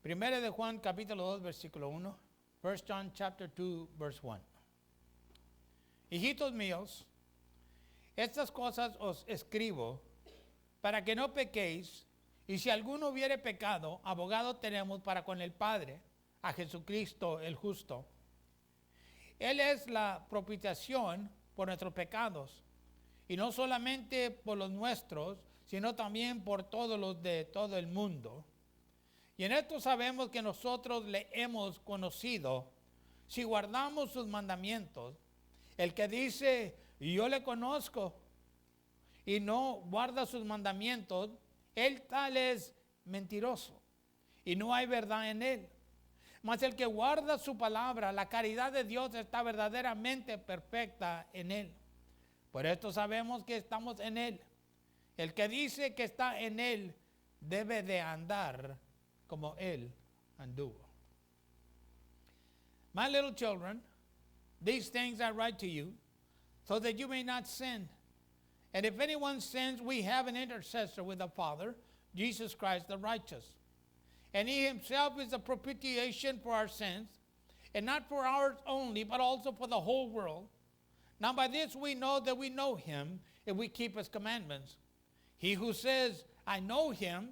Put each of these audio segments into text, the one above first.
Primera de Juan capítulo 2 versículo 1. 1 John chapter 2 verse 1. Hijitos míos, estas cosas os escribo para que no pequéis, y si alguno hubiere pecado, abogado tenemos para con el Padre, a Jesucristo el justo. Él es la propiciación por nuestros pecados, y no solamente por los nuestros, sino también por todos los de todo el mundo. Y en esto sabemos que nosotros le hemos conocido si guardamos sus mandamientos. El que dice, yo le conozco, y no guarda sus mandamientos, él tal es mentiroso, y no hay verdad en él. Mas el que guarda su palabra, la caridad de Dios está verdaderamente perfecta en él. Por esto sabemos que estamos en él. El que dice que está en él debe de andar como él anduvo. My little children, these things I write to you, so that you may not sin. And if anyone sins, we have an intercessor with the Father, Jesus Christ the righteous. And he himself is a propitiation for our sins, and not for ours only, but also for the whole world. Now by this we know that we know him, if we keep his commandments. He who says, I know him,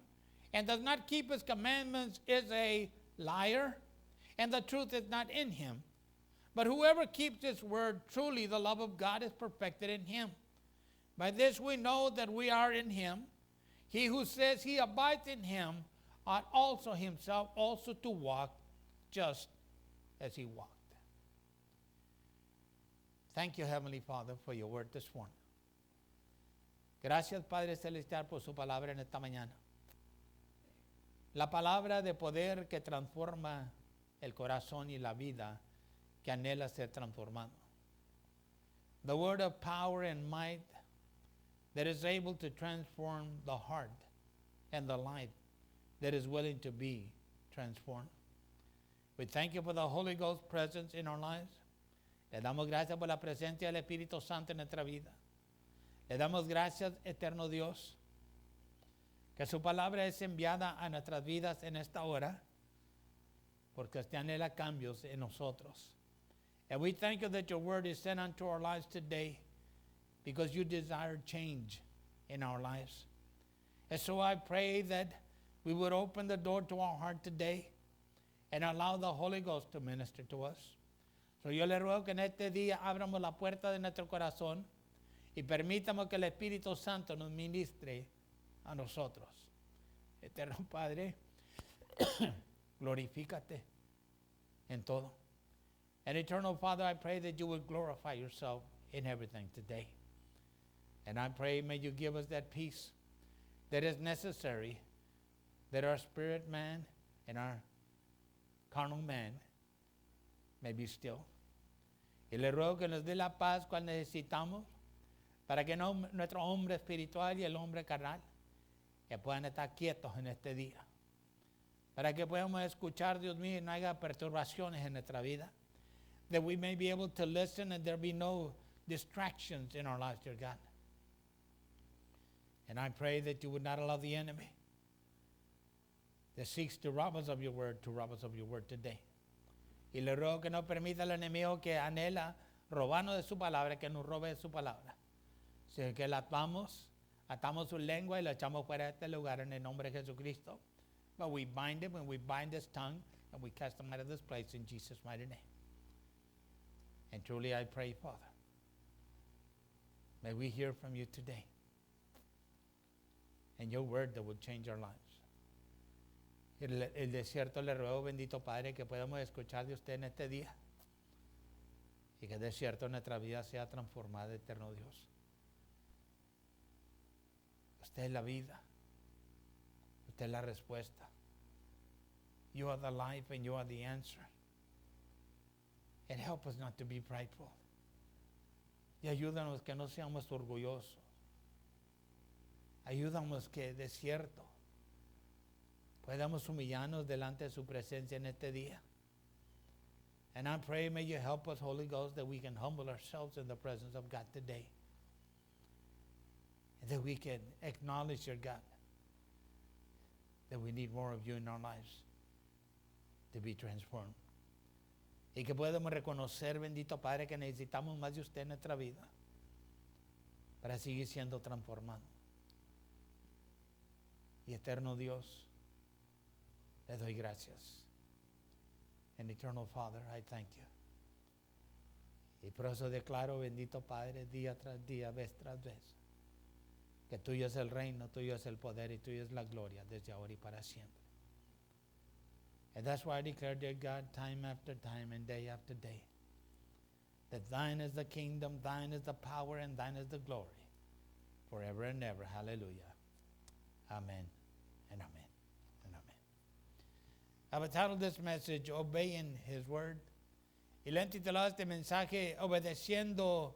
and does not keep his commandments is a liar, and the truth is not in him. But whoever keeps his word, truly the love of God is perfected in him. By this we know that we are in him. He who says he abides in him ought also himself also to walk just as he walked. Thank you, Heavenly Father, for your word this morning. Gracias, Padre Celestial, por su palabra en esta mañana. La palabra de poder que transforma el corazón y la vida que anhela ser transformado. The word of power and might that is able to transform the heart and the life that is willing to be transformed. We thank you for the Holy Ghost presence in our lives. Le damos gracias por la presencia del Espíritu Santo en nuestra vida. Le damos gracias, eterno Dios, que su palabra es enviada a nuestras vidas en esta hora, porque usted anhela cambios en nosotros. And we thank you that your word is sent unto our lives today, because you desire change in our lives. And so I pray that we would open the door to our heart today and allow the Holy Ghost to minister to us. So yo le ruego que en este día abramos la puerta de nuestro corazón y permitamos que el Espíritu Santo nos ministre a nosotros. Eterno Padre, glorifícate en todo. And eternal Father, I pray that you would glorify yourself in everything today. And I pray, may you give us that peace that is necessary, that our spirit man and our carnal man may be still. Y le ruego que nos dé la paz cual necesitamos para que nuestro hombre espiritual y el hombre carnal que puedan estar quietos en este día. Para que podamos escuchar, Dios mío, y no haya perturbaciones en nuestra vida. That we may be able to listen and there be no distractions in our lives, dear God. And I pray that you would not allow the enemy that seeks to rob us of your word to rob us of your word today. Y le ruego que no permita al enemigo que anhela robarnos de su palabra, que nos robe de su palabra. Sino que la atamos su lengua y la echamos fuera de este lugar en el nombre de Jesucristo. But we bind him and we bind his tongue and we cast him out of this place in Jesus' mighty name. And truly I pray, Father, may we hear from you today and your word that will change our lives. El desierto le ruego, bendito Padre, que podamos escuchar de usted en este día y que el desierto en nuestra vida sea transformado, eterno Dios. Usted es la vida. Usted es la respuesta. You are the life and you are the answer. And help us not to be prideful. Y ayúdanos que no seamos orgullosos. Ayúdanos que de cierto podamos humillarnos delante de su presencia en este día. And I pray, may you help us, Holy Ghost, that we can humble ourselves in the presence of God today. And that we can acknowledge, your God, that we need more of you in our lives. to be transformed. Y que podemos reconocer, bendito Padre, que necesitamos más de usted en nuestra vida para seguir siendo transformados. Y eterno Dios, le doy gracias. And eternal Father, I thank you. Y por eso declaro, bendito Padre, día tras día, vez tras vez, que tuyo es el reino, tuyo es el poder y tuyo es la gloria desde ahora y para siempre. And that's why I declare, dear God, time after time and day after day, that thine is the kingdom, thine is the power, and thine is the glory, forever and ever. Hallelujah. Amen and amen and amen. I've titled this message, Obeying His Word. Y le he titulado este mensaje, Obedeciendo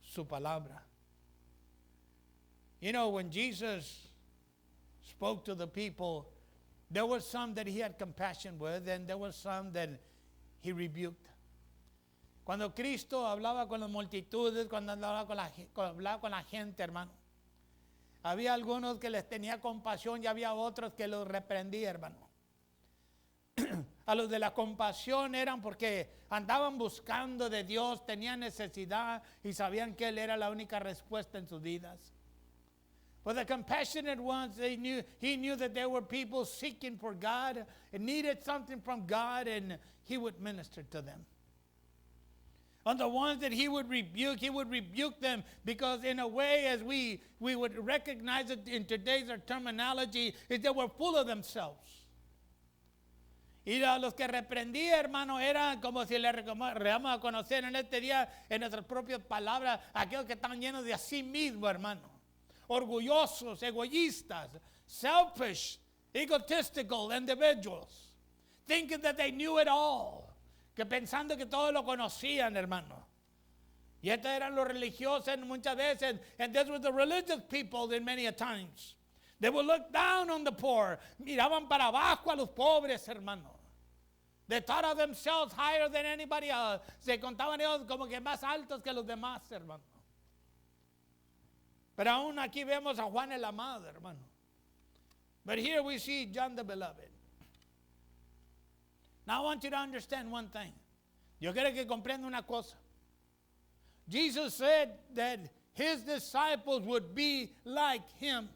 Su Palabra. You know, when Jesus spoke to the people, there were some that he had compassion with, and there were some that he rebuked. Cuando Cristo hablaba con las multitudes, cuando hablaba con la gente, hermano, había algunos que les tenía compasión y había otros que los reprendía, hermano. A los de la compasión eran porque andaban buscando de Dios, tenían necesidad y sabían que Él era la única respuesta en sus vidas. For the compassionate ones, he knew that there were people seeking for God and needed something from God, and he would minister to them. On the ones that he would rebuke them because in a way, as we would recognize it in today's terminology, is they were full of themselves. Y a los que reprendía, hermano, eran como si le vamos a conocer en este día, en nuestras propias palabras, aquellos que están llenos de sí mismos, hermano. Orgullosos, egoístas, selfish, egotistical individuals, thinking that they knew it all, que pensando que todos lo conocían, hermano. Y estos eran los religiosos muchas veces, and these were the religious people in many a times. They would look down on the poor, miraban para abajo a los pobres, hermano. They thought of themselves higher than anybody else. Se contaban ellos como que más altos que los demás, hermano. Pero aún aquí vemos a Juan el Amado, hermano. But here we see John the Beloved. Now I want you to understand one thing. Yo quiero que comprenda una cosa. Jesus said that his disciples would be like him.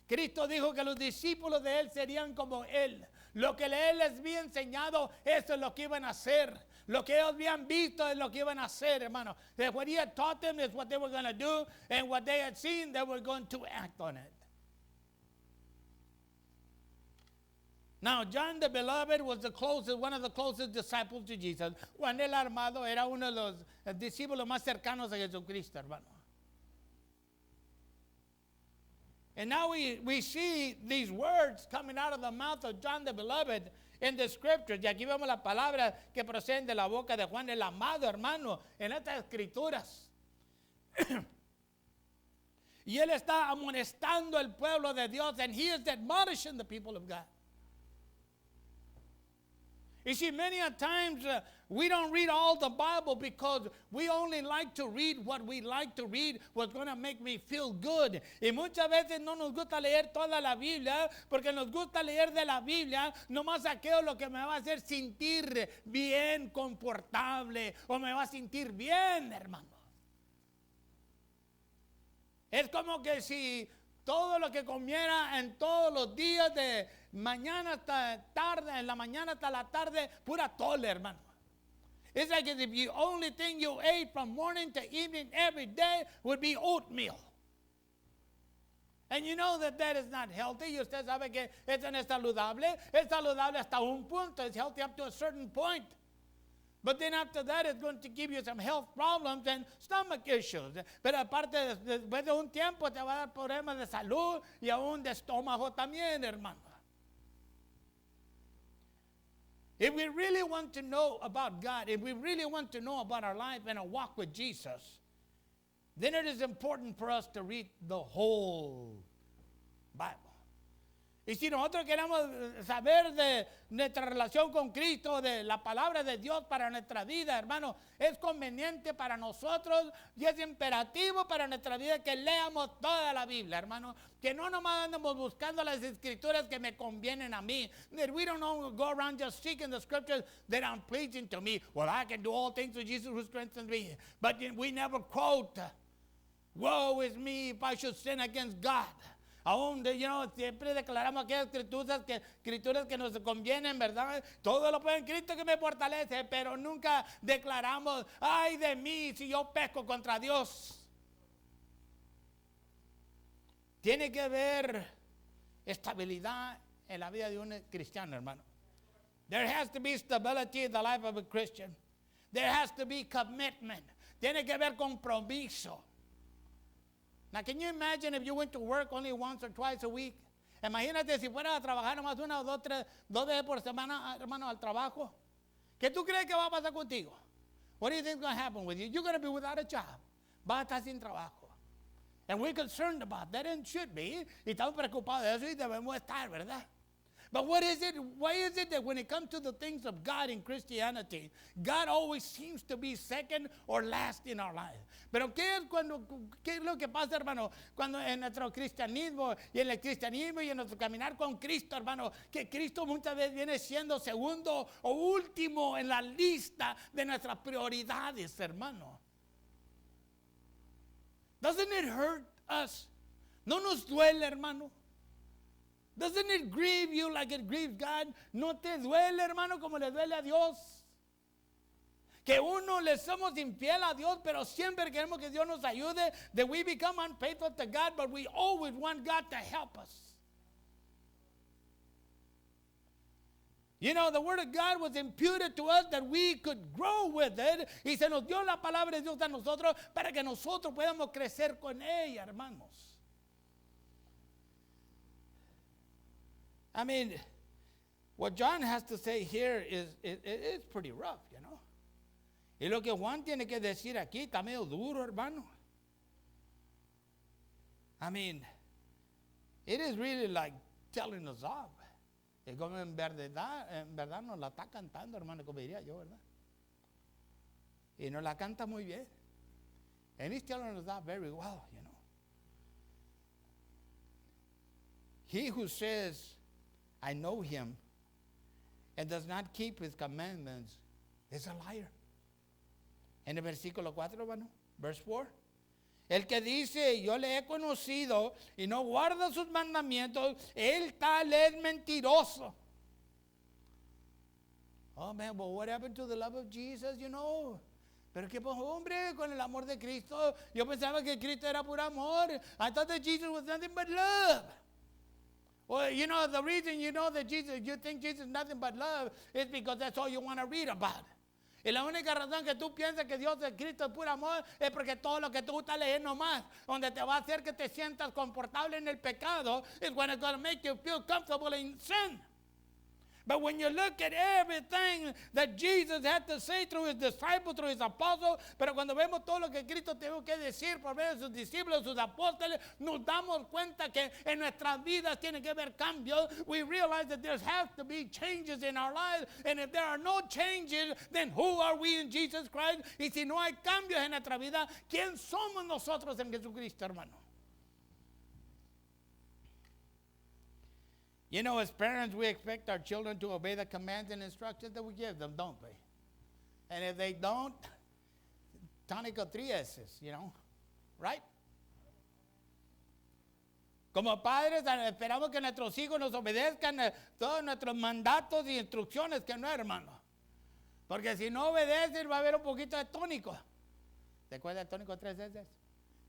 Cristo dijo que los discípulos de él serían como él. Lo que él les había enseñado, eso es lo que iban a hacer. Lo que ellos habían visto es lo que iban a hacer, hermano. That what he had taught them is what they were going to do, and what they had seen, they were going to act on it. Now, John the Beloved was one of the closest disciples to Jesus. Juan el Armado era uno de los discípulos más cercanos a Jesucristo, hermano. And now we see these words coming out of the mouth of John the Beloved in the scriptures. Y aquí vemos las palabras que proceden de la boca de Juan el Amado, hermano, en estas escrituras. Y él está amonestando al pueblo de Dios, and he is admonishing the people of God. You see, many a times we don't read all the Bible because we only like to read what we like to read, what's going to make me feel good. Y muchas veces no nos gusta leer toda la Biblia porque nos gusta leer de la Biblia nomás aquello lo que me va a hacer sentir bien, confortable, o me va a sentir bien, hermano. Es como que si todo lo que comiera en todos los días de mañana hasta tarde, en la mañana hasta la tarde, pura tole, hermano. It's like if the only thing you ate from morning to evening every day would be oatmeal. And you know that is not healthy. Y usted sabe que eso no es saludable. Es saludable hasta un punto. It's healthy up to a certain point. But then after that, it's going to give you some health problems and stomach issues. Pero aparte, después de un tiempo, te va a dar problemas de salud y aún de estómago también, hermano. If we really want to know about God, if we really want to know about our life and our walk with Jesus, then it is important for us to read the whole Bible. Y si nosotros queremos saber de nuestra relación con Cristo, de la palabra de Dios para nuestra vida, hermano, es conveniente para nosotros y es imperativo para nuestra vida que leamos toda la Biblia, hermano. Que no nomás andemos buscando las escrituras que me convienen a mí. That we don't go around just seeking the scriptures that are pleasing to me. Well, I can do all things through Jesus who strengthens me. But we never quote, woe is me if I should sin against God. Aún, siempre declaramos aquellas escrituras que nos convienen, ¿verdad? Todo lo puedo en Cristo que me fortalece, pero nunca declaramos, ay de mí si yo peco contra Dios. Tiene que haber estabilidad en la vida de un cristiano, hermano. There has to be stability in the life of a Christian. There has to be commitment. Tiene que haber compromiso. Now, can you imagine if you went to work only once or twice a week? Imagínate si fueras a trabajar nomás una o dos veces por semana, hermano, al trabajo. ¿Qué tú crees que va a pasar contigo? What do you think is going to happen with you? You're going to be without a job. Vas a estar sin trabajo. And we're concerned about that and should be. Y estamos preocupados de eso y debemos estar, ¿verdad? But what is it? Why is it that when it comes to the things of God in Christianity, God always seems to be second or last in our lives? Pero ¿qué es lo que pasa, hermano? Cuando en nuestro cristianismo y en el cristianismo y en nuestro caminar con Cristo, hermano, que Cristo muchas veces viene siendo segundo o último en la lista de nuestras prioridades, hermano. Doesn't it hurt us? ¿No nos duele, hermano? Doesn't it grieve you like it grieves God? ¿No te duele, hermano, como le duele a Dios? Que uno le somos infiel a Dios, pero siempre queremos que Dios nos ayude. That we become unfaithful to God, but we always want God to help us. You know, the word of God was imputed to us that we could grow with it. Y se nos dio la palabra de Dios a nosotros para que nosotros podamos crecer con ella, hermanos. I mean, what John has to say here is pretty rough, you know. Y lo que Juan tiene que decir aquí está medio duro, hermano. I mean, it is really like telling us off. Es como en verdad nos la está cantando, hermano, como diría yo, ¿verdad? Y nos la canta muy bien. And he's telling us that very well, you know. He who says, I know him, and does not keep his commandments, is a liar. En el versículo 4, bueno, verse 4. El que dice, yo le he conocido y no guarda sus mandamientos, él tal es mentiroso. Oh, man, well, what happened to the love of Jesus, you know? Pero qué pues, hombre, con el amor de Cristo. Yo pensaba que Cristo era puro amor. I thought that Jesus was nothing but love. Well, you know, the reason you know that you think Jesus is nothing but love is because that's all you want to read about. Y la única razón que tú piensas que Dios es Cristo es puro amor es porque todo lo que tú estás leyendo más, donde te va a hacer que te sientas confortable en el pecado, is when it's going to make you feel comfortable in sin. But when you look at everything that Jesus had to say through his disciples, through his apostles, pero cuando vemos todo lo que Cristo tuvo que decir por medio de sus discípulos, sus apóstoles, nos damos cuenta que en nuestras vidas tiene que haber cambios. We realize that there has to be changes in our lives, and if there are no changes, then who are we in Jesus Christ? Y si no hay cambios en nuestra vida, ¿quién somos nosotros en Jesucristo, hermano? You know, as parents, we expect our children to obey the commands and instructions that we give them, don't we? And if they don't, tónico 3 S's, you know, right? Como padres, esperamos que nuestros hijos nos obedezcan todos nuestros mandatos y instrucciones, que no, hermano. Porque si no obedecen, va a haber un poquito de tónico. ¿Te acuerdas del tónico 3 S's?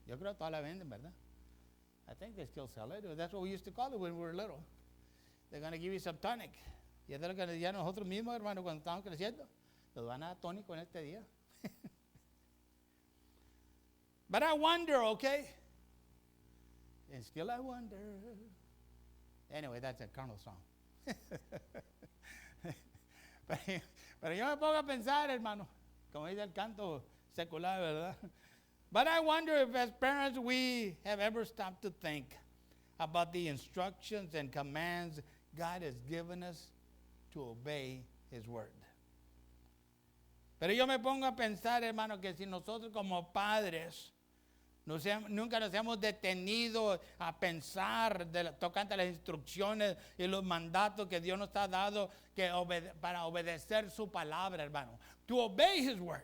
Yo creo que todavía la venden, ¿verdad? I think they still sell it. That's what we used to call it when we were little. They're going to give you some tonic. Y es de lo que decían nosotros mismos, hermano, cuando estábamos creciendo. Nos van a dar tónico en este día. But I wonder, okay? And still I wonder. Anyway, that's a Colonel song. Pero yo me pongo a pensar, hermano, como dice el canto secular, ¿verdad? But I wonder if as parents we have ever stopped to think about the instructions and commands God has given us to obey His word. Pero yo me pongo a pensar, hermano, que si nosotros como padres nunca nos hemos detenido a pensar tocante a las instrucciones y los mandatos que Dios nos ha dado para obedecer su palabra, hermano. To obey His word.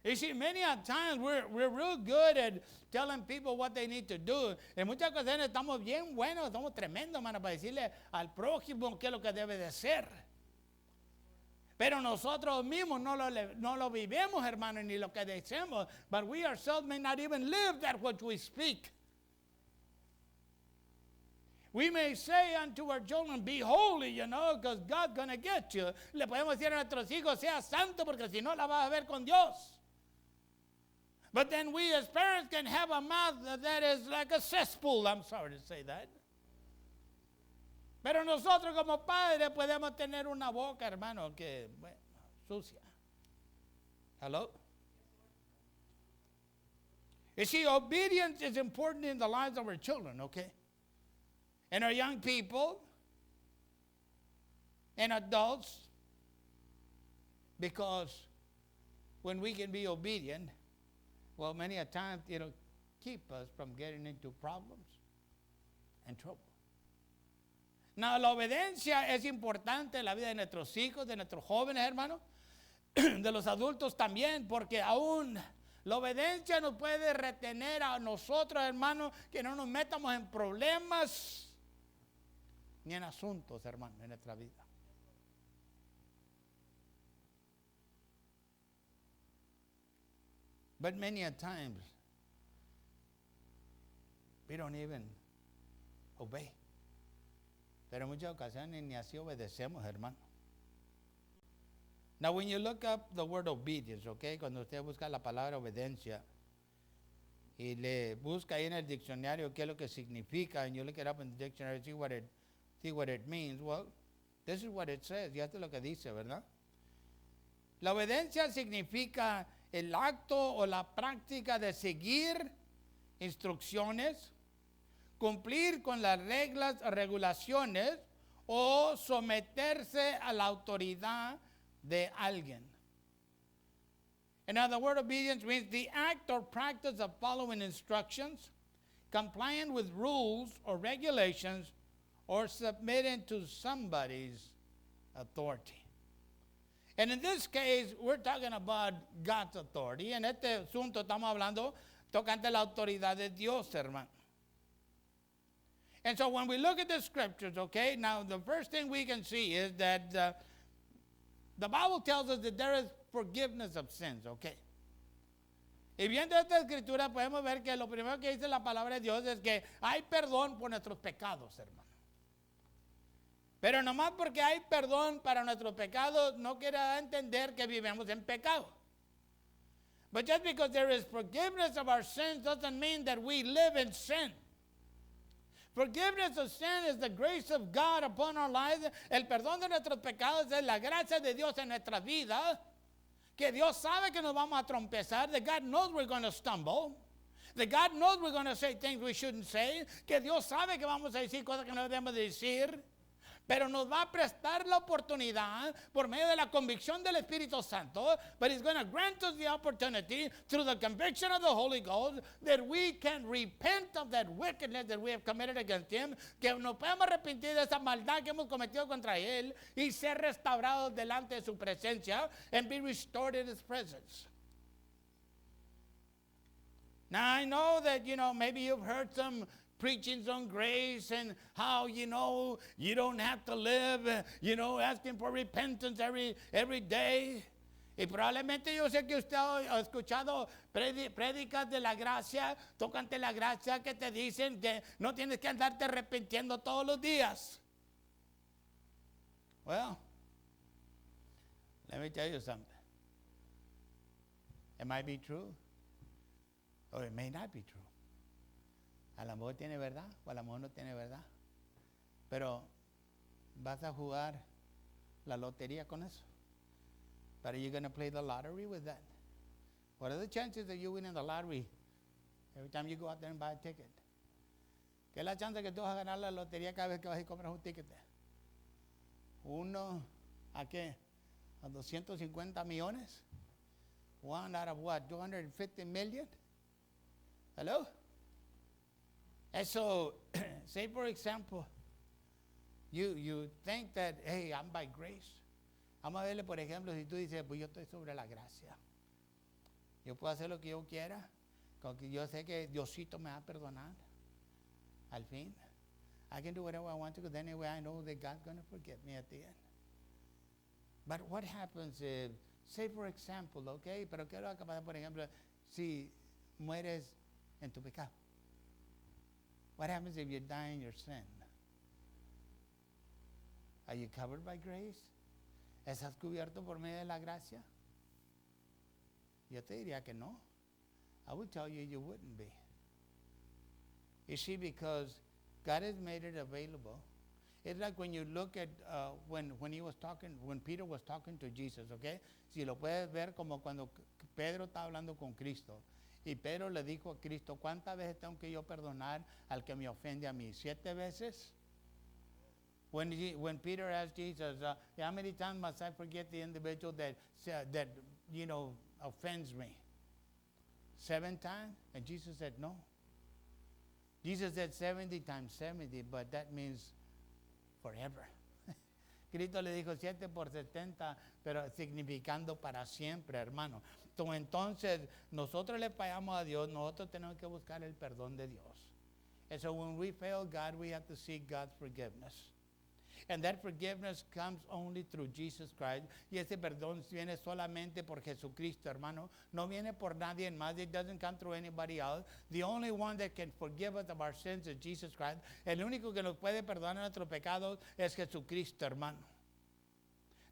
You see, many a times we're real good at telling people what they need to do. En muchas ocasiones estamos bien buenos, estamos tremendos, hermano, para decirle al prójimo qué es lo que debe de ser. Pero nosotros mismos no lo vivimos, hermano, ni lo que decimos. But we ourselves may not even live that which we speak. We may say unto our children, be holy, because God's going to get you. Le podemos decir a nuestros hijos, sea santo, porque si no la vas a ver con Dios. But then we as parents can have a mouth that is like a cesspool. I'm sorry to say that. Pero nosotros como padres podemos tener una boca, hermano, que sucia. Hello? You see, obedience is important in the lives of our children, okay? And our young people and adults, because when we can be obedient, well, many a time it'll keep us from getting into problems and trouble. Now, la obediencia es importante en la vida de nuestros hijos, de nuestros jóvenes, hermanos, de los adultos también, porque aún la obediencia nos puede retener a nosotros, hermanos, que no nos metamos en problemas ni en asuntos, hermanos, en nuestra vida. But many a times, we don't even obey. Pero en muchas ocasiones ni así obedecemos, hermano. Now, when you look up the word obedience, okay, cuando usted busca la palabra obediencia y le busca ahí en el diccionario qué es lo que significa, and you look it up in the dictionary, see what it means, well, this is what it says, y esto es lo que dice, ¿verdad? La obediencia significa el acto o la práctica de seguir instrucciones, cumplir con las reglas o regulaciones o someterse a la autoridad de alguien. And now the word obedience means the act or practice of following instructions, complying with rules or regulations, or submitting to somebody's authority. And in this case, we're talking about God's authority. En este asunto estamos hablando tocante la autoridad de Dios, hermano. And so when we look at the scriptures, okay, now the first thing we can see is that the Bible tells us that there is forgiveness of sins, okay. Y viendo esta escritura podemos ver que lo primero que dice la palabra de Dios es que hay perdón por nuestros pecados, hermano. Pero nomás porque hay perdón para nuestros pecados no quiere entender que vivimos en pecado. But just because there is forgiveness of our sins doesn't mean that we live in sin. Forgiveness of sin is the grace of God upon our lives. El perdón de nuestros pecados es la gracia de Dios en nuestra vida. Que Dios sabe que nos vamos a trompezar. That God knows we're going to stumble. That God knows we're going to say things we shouldn't say. Que Dios sabe que vamos a decir cosas que no debemos decir. Pero nos va a prestar la oportunidad por medio de la convicción del Espíritu Santo. But He's going to grant us the opportunity through the conviction of the Holy Ghost that we can repent of that wickedness that we have committed against Him. Que nos podemos arrepentir de esa maldad que hemos cometido contra Él y ser restaurados delante de su presencia and be restored in His presence. Now I know that, maybe you've heard some preachings on grace and how, you don't have to live, asking for repentance every day. Y probablemente yo sé que usted ha escuchado prédicas de la gracia, tocante la gracia, que te dicen que no tienes que andarte arrepintiendo todos los días. Well, let me tell you something. It might be true, or it may not be true. A lo mejor tiene verdad o a lo mejor no tiene verdad. Pero vas a jugar la lotería con eso. But are you going to play the lottery with that? What are the chances of you winning the lottery Every time you go out there and buy a ticket. ¿Qué es la chance que tú vas a ganar la lotería cada vez que vas y compras un ticket? Uno, ¿a qué? ¿A 250 millones? One out of what? 250 million? Hello? And so, say for example, you think that, hey, I'm by grace. Vamos a verle, por ejemplo, si tú dices, pues yo estoy sobre la gracia. Yo puedo hacer lo que yo quiera, porque yo sé que Diosito me va a perdonar. Al fin, I can do whatever I want to, because anyway I know that God's going to forgive me at the end. But what happens if, say for example, okay, pero ¿qué es lo que pasa, por ejemplo, si mueres en tu pecado? What happens if you die in your sin? Are you covered by grace? ¿Estás cubierto por medio de la gracia? Yo te diría que no. I would tell you you wouldn't be. You see, because God has made it available. It's like when you look at when Peter was talking to Jesus, okay? Si lo puedes ver como cuando Pedro está hablando con Cristo. Y Pedro le dijo a Cristo, ¿cuántas veces tengo que yo perdonar al que me ofende a mí? ¿7 veces? When Peter asked Jesus, how many times must I forget the individual that offends me? 7 times? And Jesus said, no. Jesus said 70 times 70, but that means forever. Cristo le dijo 7 por 70, pero significando para siempre, hermano. Entonces, nosotros le pagamos a Dios, nosotros tenemos que buscar el perdón de Dios. And so when we fail God, we have to seek God's forgiveness. And that forgiveness comes only through Jesus Christ. Y ese perdón viene solamente por Jesucristo, hermano. No viene por nadie más. It doesn't come through anybody else. The only one that can forgive us of our sins is Jesus Christ. El único que nos puede perdonar nuestros pecados es Jesucristo, hermano.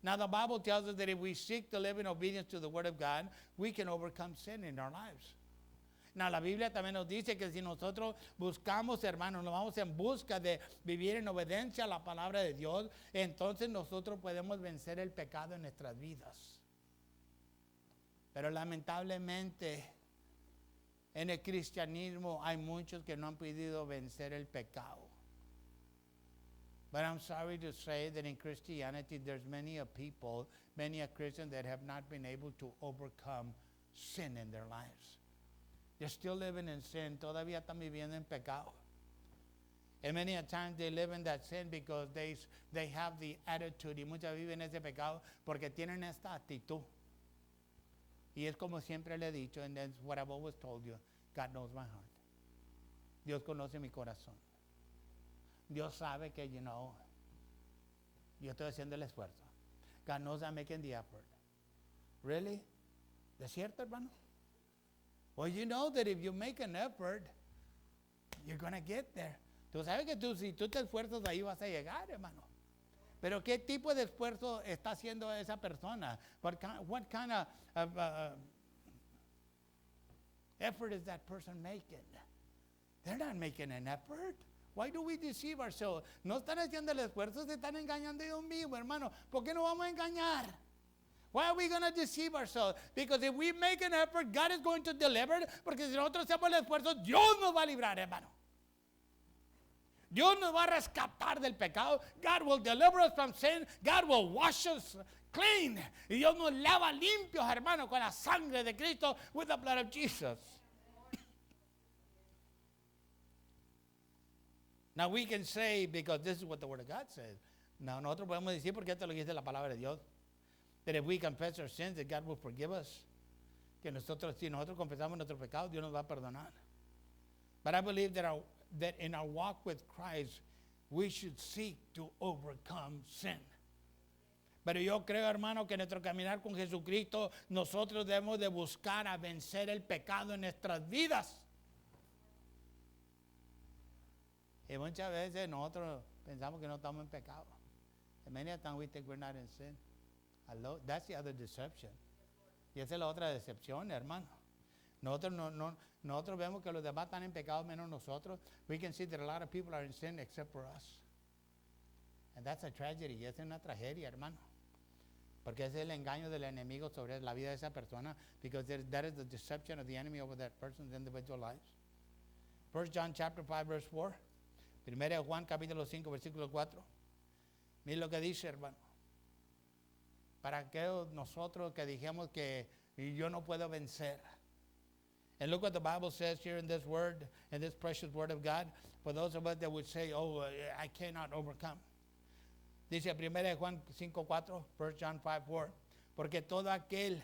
Now the Bible tells us that if we seek to live in obedience to the Word of God, we can overcome sin in our lives. Now, la Biblia también nos dice que si nosotros buscamos, hermanos, nos vamos en busca de vivir en obediencia a la palabra de Dios, entonces nosotros podemos vencer el pecado en nuestras vidas. Pero lamentablemente, en el cristianismo hay muchos que no han podido vencer el pecado. But I'm sorry to say that in Christianity, there's many people, many Christians that have not been able to overcome sin in their lives. They're still living in sin. Todavía están viviendo en pecado. And many a times they live in that sin because they have the attitude. Y muchas viven ese pecado porque tienen esta actitud. Y es como siempre le he dicho, and that's what I've always told you, God knows my heart. Dios conoce mi corazón. Dios sabe que, yo estoy haciendo el esfuerzo. God knows I'm making the effort. Really? ¿Es cierto, hermano? Well, you know that if you make an effort, you're going to get there. Tú sabes que si tú te esfuerzas, ahí vas a llegar, hermano. Pero ¿qué tipo de esfuerzo está haciendo esa persona? What kind of effort is that person making? They're not making an effort. Why do we deceive ourselves? No están haciendo el esfuerzo, se están engañando ellos mismos, hermano. ¿Por qué no vamos a engañar? Why are we going to deceive ourselves? Because if we make an effort, God is going to deliver. Porque si nosotros hacemos el esfuerzo, Dios nos va a librar, hermano. Dios nos va a rescatar del pecado. God will deliver us from sin. God will wash us clean. Y Dios nos lava limpios, hermano, con la sangre de Cristo, with the blood of Jesus. Now we can say, because this is what the Word of God says. Now nosotros podemos decir, porque esto lo dice la palabra de Dios, that if we confess our sins, that God will forgive us. Que si nosotros confesamos nuestros pecados, Dios nos va a perdonar. But I believe that in our walk with Christ, we should seek to overcome sin. Pero yo creo, hermano, que en nuestro caminar con Jesucristo, nosotros debemos de buscar a vencer el pecado en nuestras vidas. Y muchas veces nosotros pensamos que no estamos en pecado. And many times we think we're not in sin. That's the other deception. Y esa es la otra decepción, hermano. Nosotros vemos que los demás están en pecado menos nosotros. We can see that a lot of people are in sin except for us. And that's a tragedy. Y esa es una tragedia, hermano. Porque ese es el engaño del enemigo sobre la vida de esa persona. Because that is the deception of the enemy over that person's individual lives. 1 John chapter 5 verse 4. Primera de Juan capítulo 5 versículo 4. Mira lo que dice, hermano. Para aquellos nosotros que dijimos que yo no puedo vencer. And look what the Bible says here in this word, in this precious word of God. For those of us that would say, oh, I cannot overcome. Dice primera de Juan 5:4, 1 John 5:4. Porque todo aquel,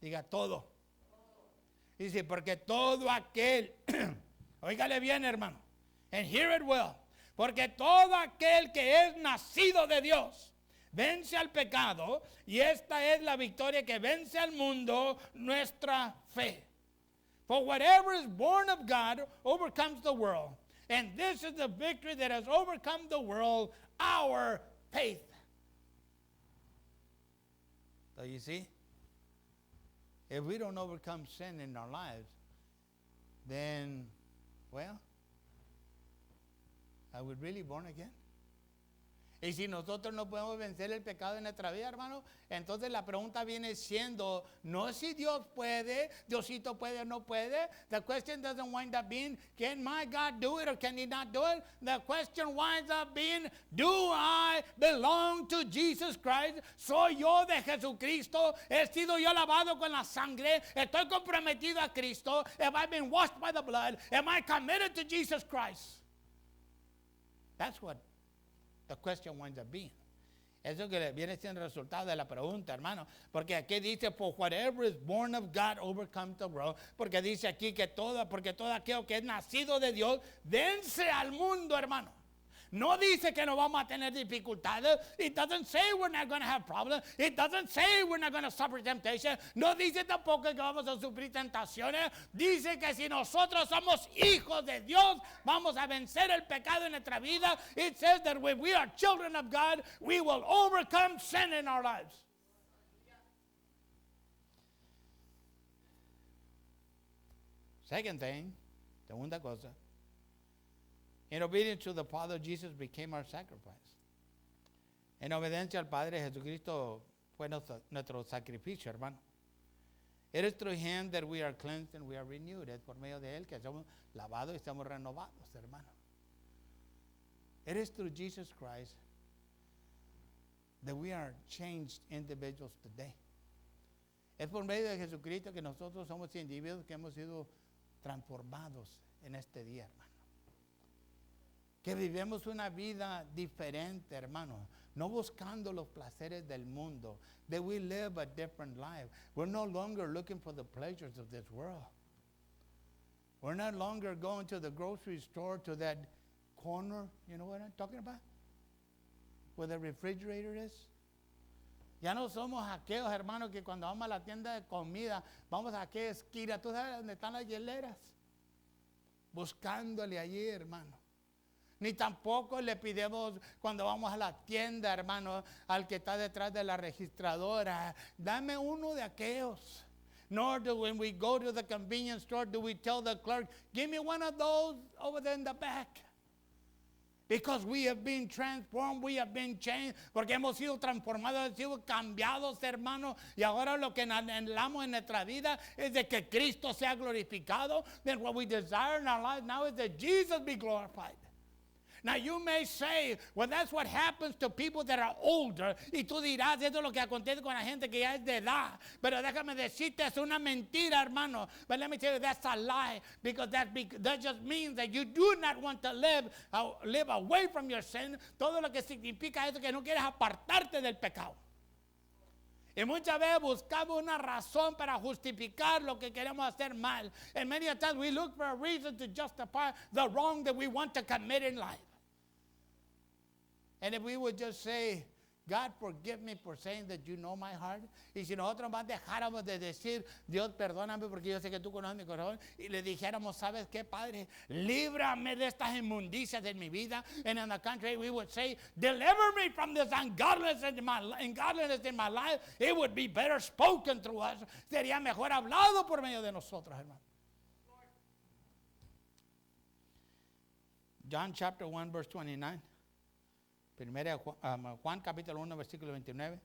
diga todo. Dice, porque todo aquel, óigale bien, hermano, and hear it well. Porque todo aquel que es nacido de Dios vence al pecado, y esta es la victoria que vence al mundo, nuestra fe. For whatever is born of God overcomes the world. And this is the victory that has overcome the world, our faith. So you see, if we don't overcome sin in our lives, then, well, are we really born again? Y si nosotros no podemos vencer el pecado en nuestra vida, hermano, entonces la pregunta viene siendo, no si Dios puede, Diosito puede o no puede. The question doesn't wind up being, can my God do it or can he not do it? The question winds up being, do I belong to Jesus Christ? ¿Soy yo de Jesucristo? ¿He sido yo lavado con la sangre? ¿Estoy comprometido a Cristo? Have I been washed by the blood? Am I committed to Jesus Christ? That's what the question winds up being. Eso que viene siendo el resultado de la pregunta, hermano. Porque aquí dice, for whatever is born of God overcomes the world. Porque dice aquí que porque todo aquello que es nacido de Dios vence al mundo, hermano. No dice que no vamos a tener dificultades. It doesn't say we're not going to have problems. It doesn't say we're not going to suffer temptation. No dice tampoco que vamos a sufrir tentaciones. Dice que si nosotros somos hijos de Dios, vamos a vencer el pecado en nuestra vida. It says that when we are children of God, we will overcome sin in our lives. Second thing, segunda cosa. In obedience to the Father, Jesus became our sacrifice. En obediencia al Padre, Jesucristo fue nuestro sacrificio, hermano. It is through Him that we are cleansed and we are renewed. Es por medio de Él que somos lavados y estamos renovados, hermano. It is through Jesus Christ that we are changed individuals today. Es por medio de Jesucristo que nosotros somos individuos que hemos sido transformados en este día, hermano. Que vivimos una vida diferente, hermano. No buscando los placeres del mundo. That we live a different life. We're no longer looking for the pleasures of this world. We're no longer going to the grocery store, to that corner. You know what I'm talking about? Where the refrigerator is. Ya no somos aquellos, hermanos, que cuando vamos a la tienda de comida, vamos a aquella esquina. ¿Tú sabes dónde están las hieleras? Buscándole allí, hermano. Ni tampoco le pidemos cuando vamos a la tienda, hermano, al que está detrás de la registradora, dame uno de aquellos. Nor do when we go to the convenience store, do we tell the clerk, give me one of those over there in the back. Because we have been transformed, we have been changed, porque hemos sido transformados, hemos sido cambiados, hermano, y ahora lo que anhelamos en nuestra vida es de que Cristo sea glorificado. Then what we desire in our lives now is that Jesus be glorified. Now you may say, well, that's what happens to people that are older. Y tú dirás, eso es lo que acontece con la gente que ya es de edad. Pero déjame decirte, es una mentira, hermano. But let me tell you, that's a lie. Because that just means that you do not want to live away from your sin. Todo lo que significa eso que no quieres apartarte del pecado. Y muchas veces buscamos una razón para justificar lo que queremos hacer mal. And many times we look for a reason to justify the wrong that we want to commit in life. And if we would just say, God, forgive me for saying that you know my heart. Y si nosotros más dejáramos de decir, Dios, perdóname porque yo sé que tú conoces mi corazón. Y le dijéramos, ¿sabes qué, Padre? Líbrame de estas inmundicias en mi vida. And on the contrary, we would say, deliver me from this ungodliness in my life. It would be better spoken through us. Sería mejor hablado por medio de nosotros, hermano. John chapter 1, verse 29. Primera Juan capítulo 1, versículo 29.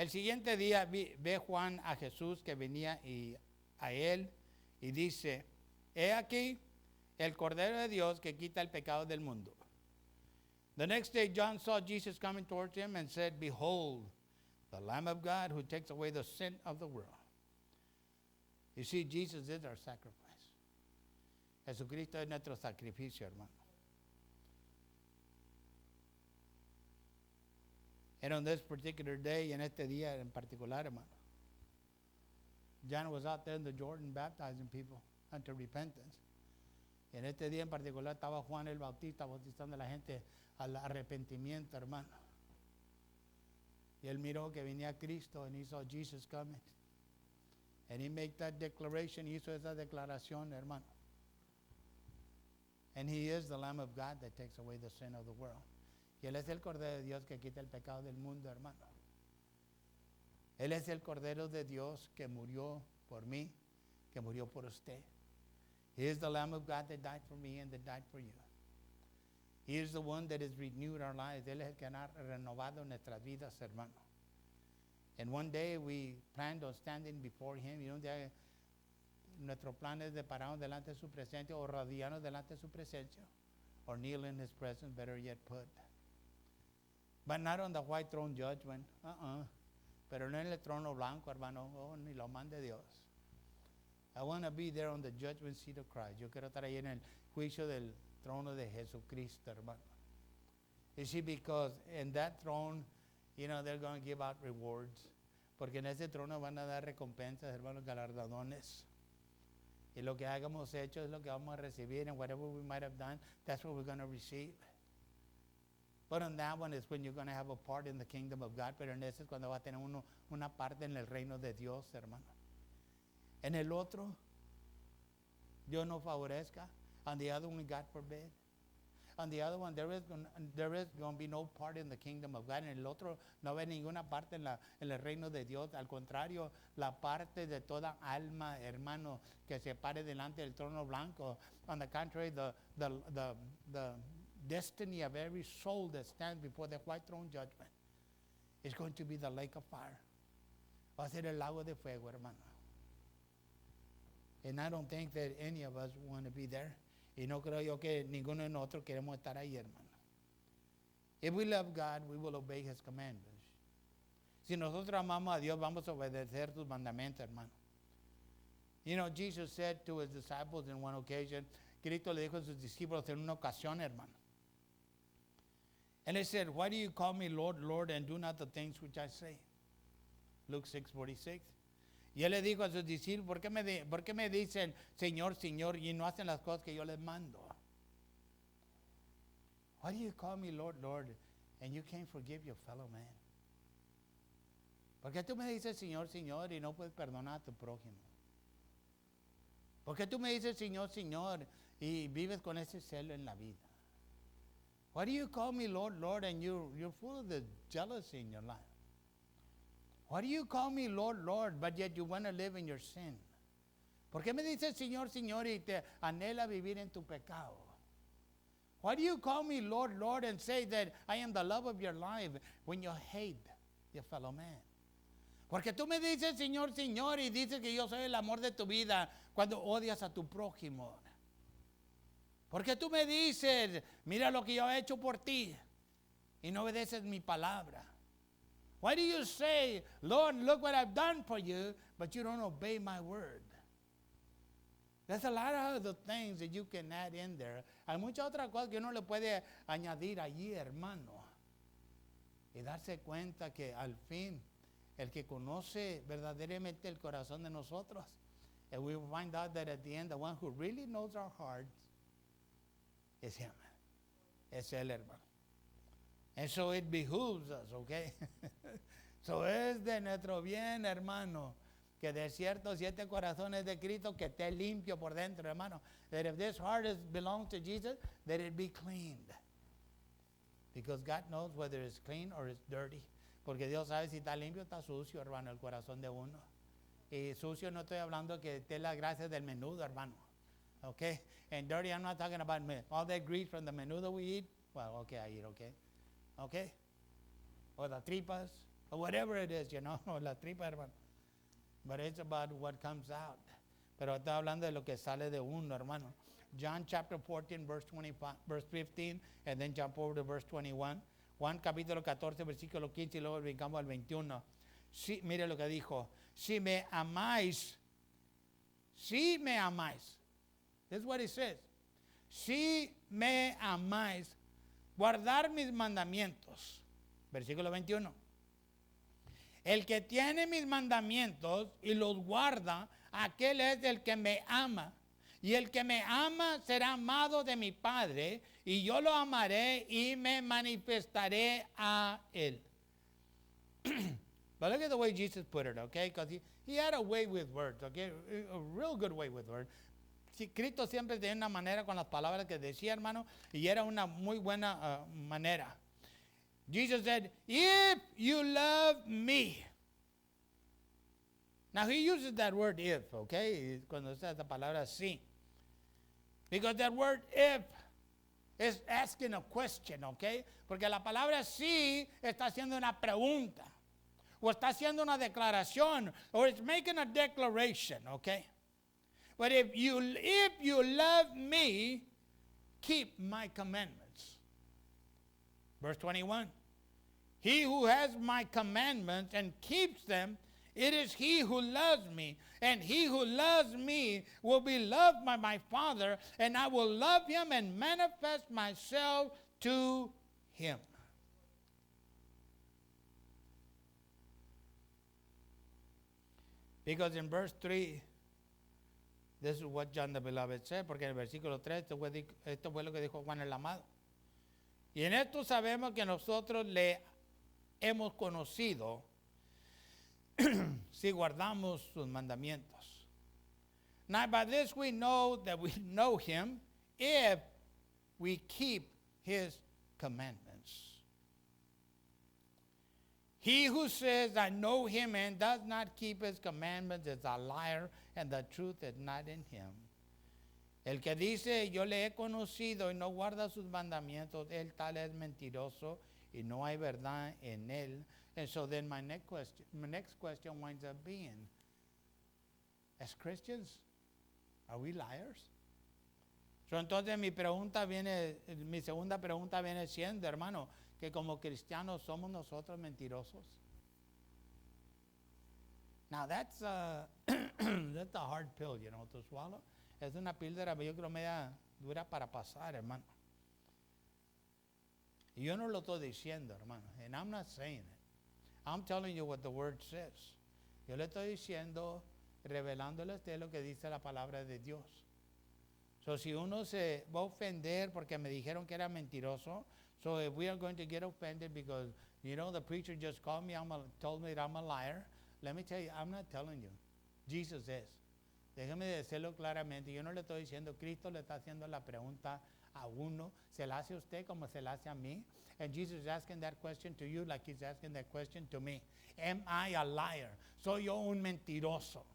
El siguiente día ve Juan a Jesús que venía a él y dice, he aquí el Cordero de Dios que quita el pecado del mundo. The next day John saw Jesus coming towards him and said, behold, the Lamb of God who takes away the sin of the world. You see, Jesus is our sacrifice. Jesucristo es nuestro sacrificio, hermano. And on this particular day, en este día en particular, hermano, John was out there in the Jordan baptizing people unto repentance. Y en este día en particular estaba Juan el Bautista bautizando a la gente al arrepentimiento, hermano. Y él miró que venía Cristo and he saw Jesus coming. And he made that declaration, hizo esa declaración, hermano. And he is the Lamb of God that takes away the sin of the world. Y él es el Cordero de Dios que quita el pecado del mundo, hermano. Él es el Cordero de Dios que murió por mí, que murió por usted. He is the Lamb of God that died for me and that died for you. He is the one that has renewed our lives. Él es el que ha renovado nuestras vidas, hermano. And one day we planned on standing before him. Y un día nuestro plan es de pararnos delante de su presencia o radiarnos delante de su presencia. Or kneel in his presence, better yet put. But not on the white throne judgment. Pero no en el trono blanco, hermano. Oh, ni lo mande Dios. I want to be there on the judgment seat of Christ. Yo quiero estar ahí en el juicio del trono de Jesucristo, hermano. You see, because in that throne, you know, they're going to give out rewards. Porque en ese trono van a dar recompensas, hermanos, galardones. Y lo que hayamos hecho es lo que vamos a recibir. And whatever we might have done, that's what we're going to receive. But on that one is when you're going to have a part in the kingdom of God. Pero en ese es cuando va a tener uno una parte en el reino de Dios, hermano. En el otro, Dios no favorezca. On the other one, God forbid. On the other one, there is going to be no part in the kingdom of God. En el otro, no ve ninguna parte en el reino de Dios. Al contrario, la parte de toda alma, hermano, que se pare delante del trono blanco. On the contrary, the destiny of every soul that stands before the white throne judgment is going to be the lake of fire. Va a ser el lago de fuego, hermano. And I don't think that any of us want to be there. Y no creo yo que ninguno de nosotros queremos estar ahí, hermano. If we love God, we will obey his commandments. Si nosotros amamos a Dios, vamos a obedecer sus mandamientos, hermano. You know, Jesus said to his disciples in one occasion, Cristo le dijo a sus discípulos en una ocasión, hermano. And they said, why do you call me Lord, Lord, and do not the things which I say? Luke 6:46. Y él le dijo a sus discípulos, ¿por qué me dicen Señor, Señor, y no hacen las cosas que yo les mando? Why do you call me Lord, Lord, and you can't forgive your fellow man? ¿Por qué tú me dices Señor, Señor, y no puedes perdonar a tu prójimo? ¿Por qué tú me dices Señor, Señor, y vives con ese celo en la vida? Why do you call me Lord, Lord, and you're full of the jealousy in your life? Why do you call me Lord, Lord, but yet you want to live in your sin? ¿Por qué me dices Señor, Señor, y te anhela vivir en tu pecado? Why do you call me Lord, Lord, and say that I am the love of your life when you hate your fellow man? Porque tú me dices Señor, Señor, y dices que yo soy el amor de tu vida cuando odias a tu prójimo. Porque tú me dices, mira lo que yo he hecho por ti, y no obedeces mi palabra. Why do you say, Lord, look what I've done for you, but you don't obey my word? There's a lot of other things that you can add in there. Hay muchas otras cosas que uno le puede añadir allí, hermano. Y darse cuenta que al fin, el que conoce verdaderamente el corazón de nosotros, and we will find out that at the end, the one who really knows our hearts is him. Es él, hermano. And so it behooves us, okay? So es de nuestro bien, hermano, que de ciertos 7 corazones de Cristo que esté limpio por dentro, hermano. That if this heart belongs to Jesus, that it be cleaned. Because God knows whether it's clean or it's dirty. Porque Dios sabe si está limpio o está sucio, hermano, el corazón de uno. Y sucio no estoy hablando que esté la grasa del menudo, hermano. Okay? And dirty, I'm not talking about all that grease from the menudo we eat. Well, okay, I eat, okay? Okay? Or the tripas, or whatever it is, la tripa, hermano. But it's about what comes out. Pero está hablando de lo que sale de uno, hermano. John chapter 14, verse 25, verse 15, and then jump over to verse 21. Juan capítulo 14, versículo 15, y luego brincamos al 21. Sí, mire lo que dijo. Si me amáis. This is what he says. Si me amáis, guardar mis mandamientos. Versículo 21. El que tiene mis mandamientos y los guarda, aquel es el que me ama. Y el que me ama será amado de mi Padre, y yo lo amaré y me manifestaré a él. But look at the way Jesus put it, okay? Because he had a way with words, okay? A real good way with words. Cristo siempre tenía una manera con las palabras que decía, hermano, y era una muy buena manera. Jesus said, if you love me. Now he uses that word if, okay? Cuando usa esa palabra sí. Because that word if is asking a question, okay? Porque la palabra sí está haciendo una pregunta. O está haciendo una declaración. Or it's making a declaration, okay? But if you love me, keep my commandments. Verse 21. He who has my commandments and keeps them, it is he who loves me. And he who loves me will be loved by my Father, and I will love him and manifest myself to him. Because in verse 3, this is what John the Beloved said, porque en el versículo 3, esto fue lo que dijo Juan el Amado. Y en esto sabemos que nosotros le hemos conocido si guardamos sus mandamientos. Now by this we know that we know him if we keep his commandments. He who says, I know him and does not keep his commandments is a liar, and the truth is not in him. El que dice, yo le he conocido y no guarda sus mandamientos, él tal es mentiroso y no hay verdad en él. And so then my next question winds up being, as Christians, are we liars? So entonces mi segunda pregunta viene siendo, hermano, que como cristianos somos nosotros mentirosos. Now that's that's a hard pill, to swallow. Es una píldora, yo creo, media dura para pasar, hermano. Y yo no lo estoy diciendo, hermano. And I'm not saying it. I'm telling you what the word says. Yo le estoy diciendo, revelándole a usted lo que dice la palabra de Dios. So si uno se va a ofender porque me dijeron que era mentiroso, so if we are going to get offended because, the preacher just told me that I'm a liar, let me tell you, I'm not telling you. Jesus is. Déjeme decirlo claramente. Yo no le estoy diciendo, Cristo le está haciendo la pregunta a uno. Se la hace a usted como se la hace a mí. And Jesus is asking that question to you like he's asking that question to me. Am I a liar? ¿Soy yo un mentiroso?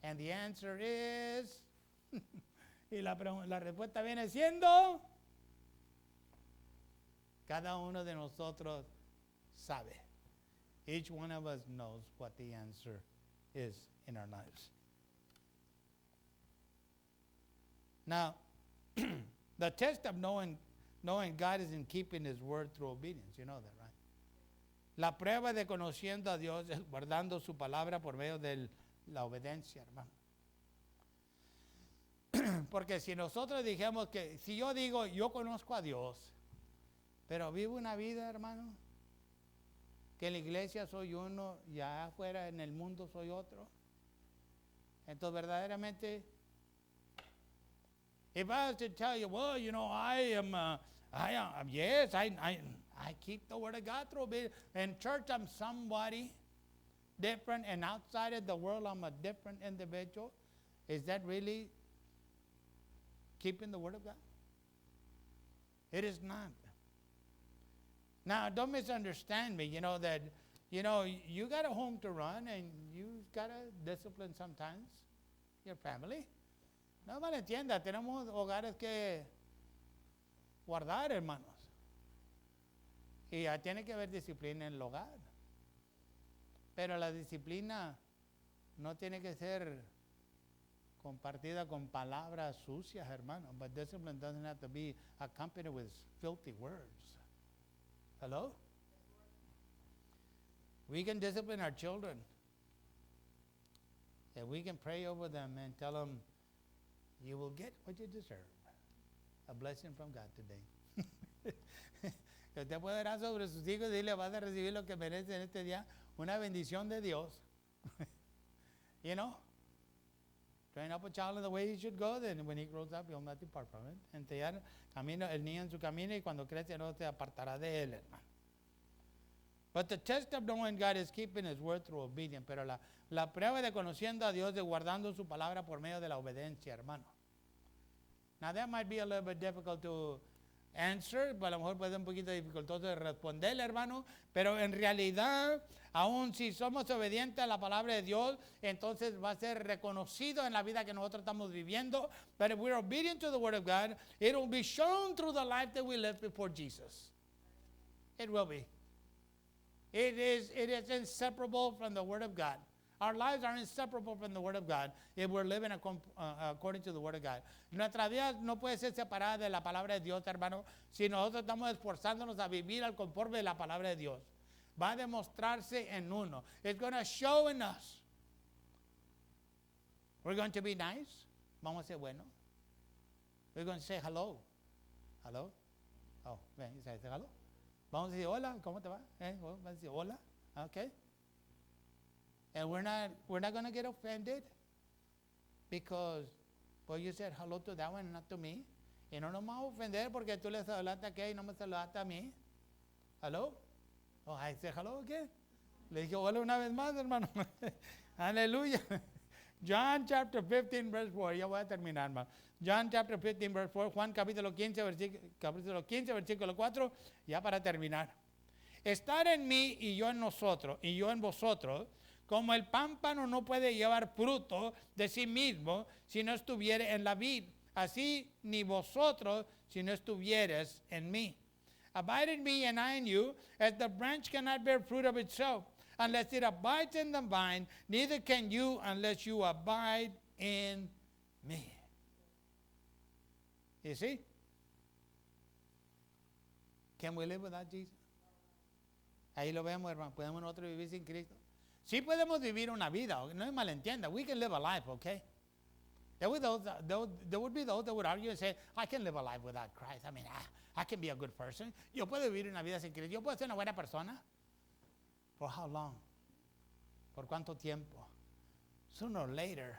And the answer is, y la respuesta viene siendo, cada uno de nosotros sabe. Each one of us knows what the answer is in our lives. Now, the test of knowing God is in keeping his word through obedience. You know that, right? La prueba de conociendo a Dios es guardando su palabra por medio de la obediencia, hermano. Porque si nosotros dijimos que, si yo digo, yo conozco a Dios, pero vivo una vida, hermano, que en la iglesia soy uno y allá afuera en el mundo soy otro. Entonces, verdaderamente, if I was to tell you, well, I keep the word of God through obedience. In church, I'm somebody different, and outside of the world, I'm a different individual. Is that really keeping the word of God? It is not. Now, don't misunderstand me, that, you got a home to run and you got to discipline sometimes your family. No malentienda, tenemos hogares que guardar, hermanos. Y tiene que haber disciplina en el hogar. Pero la disciplina no tiene que ser compartida con palabras sucias, hermano. But discipline doesn't have to be accompanied with filthy words. Hello? We can discipline our children. And we can pray over them and tell them, you will get what you deserve. A blessing from God today. Usted puede orar sobre sus hijos y dile, vas a recibir lo que merece en este día, una bendición de Dios. You know? Train up a child in the way he should go, then when he grows up, he'll not depart from it. Enseñar camino, el niño en su camino, y cuando crece no se apartará de él, hermano. But the test of knowing God is keeping His word through obedience. Pero la prueba de conociendo a Dios, de guardando su palabra por medio de la obediencia, hermano. Now that might be a little bit difficult to answer, pero a lo mejor puede ser un poquito dificultoso de responder, hermano. Pero en realidad, aun si somos obedientes a la palabra de Dios, entonces va a ser reconocido en la vida que nosotros estamos viviendo. But if we're obedient to the word of God, it will be shown through the life that we live before Jesus. It will be. It is inseparable from the Word of God. Our lives are inseparable from the Word of God if we're living according to the Word of God. Nuestra vida no puede ser separada de la palabra de Dios, hermano, si nosotros estamos esforzándonos a vivir al conforme de la palabra de Dios. Va a demostrarse en uno. It's going to show in us. We're going to be nice. Vamos a ser buenos. We're going to say hello. Hello? Oh, man, you say hello? Vamos a decir, hola, ¿cómo te va? Vamos a decir, hola, okay. And we're not going to get offended because, well, you said hello to that one and not to me. Y no nos vamos a ofender porque tú le saludaste a aquel y no me saludaste a mí. Hello? Oh, I said hello again. Le dije, hola una vez más, hermano. Aleluya. John chapter 15, verse 4. Ya voy a terminar, hermano. John chapter 15, verse 4. Juan capítulo 15, versículo 4. Ya para terminar. Estar en mí y yo en nosotros, y yo en vosotros, como el pámpano no puede llevar fruto de sí mismo si no estuviere en la vid. Así ni vosotros si no estuvieres en mí. Abide in me and I in you, as the branch cannot bear fruit of itself, unless it abides in the vine, neither can you unless you abide in me. You see? Can we live without Jesus? Ahí lo vemos, hermano. ¿Podemos nosotros vivir sin Cristo? Sí podemos vivir una vida, no me malentienda. We can live a life, okay? There would be those that would argue and say, I can live a life without Christ. I mean, I can be a good person. Yo puedo vivir una vida sin Cristo. Yo puedo ser una buena persona. For how long? ¿Por cuánto tiempo? Sooner or later,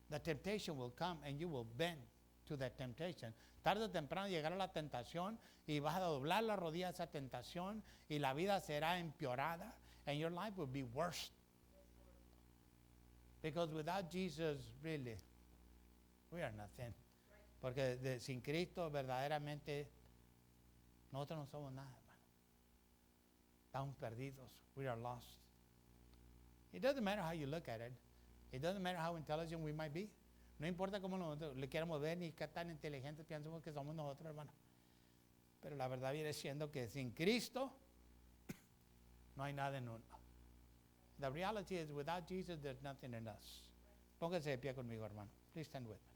the temptation will come and you will bend to that temptation. Tarde o temprano llegará la tentación y vas a doblar la rodilla a esa tentación y la vida será empeorada and your life will be worse. Because without Jesus, really, we are nothing. Porque sin Cristo verdaderamente nosotros no somos nada, hermano. Estamos perdidos. We are lost. It doesn't matter how you look at it. It doesn't matter how intelligent we might be. No importa cómo nosotros le queramos ver ni qué tan inteligentes pensamos que somos nosotros, hermano. Pero la verdad viene siendo que sin Cristo no hay nada en uno. The reality is without Jesus there's nothing in us. Póngase de pie conmigo, hermano. Please stand with me.